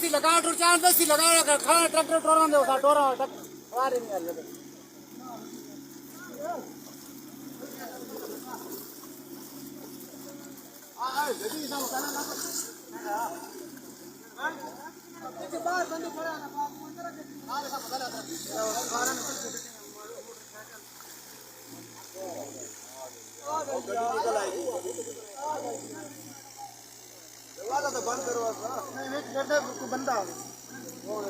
देसी लगा टूर चार देसी लगा खा ट्रैक्टर टोरा दे उठा टोरा आ रही नहीं यार आ जल्दी ना मकान ना हां देखिए बाहर बंदी खड़ा ना बाप अंदर के हां ऐसा पता लगा खाना में निकल आएगी दरवाजा तो बंद करो नहीं एक गड्ढा को बंदा और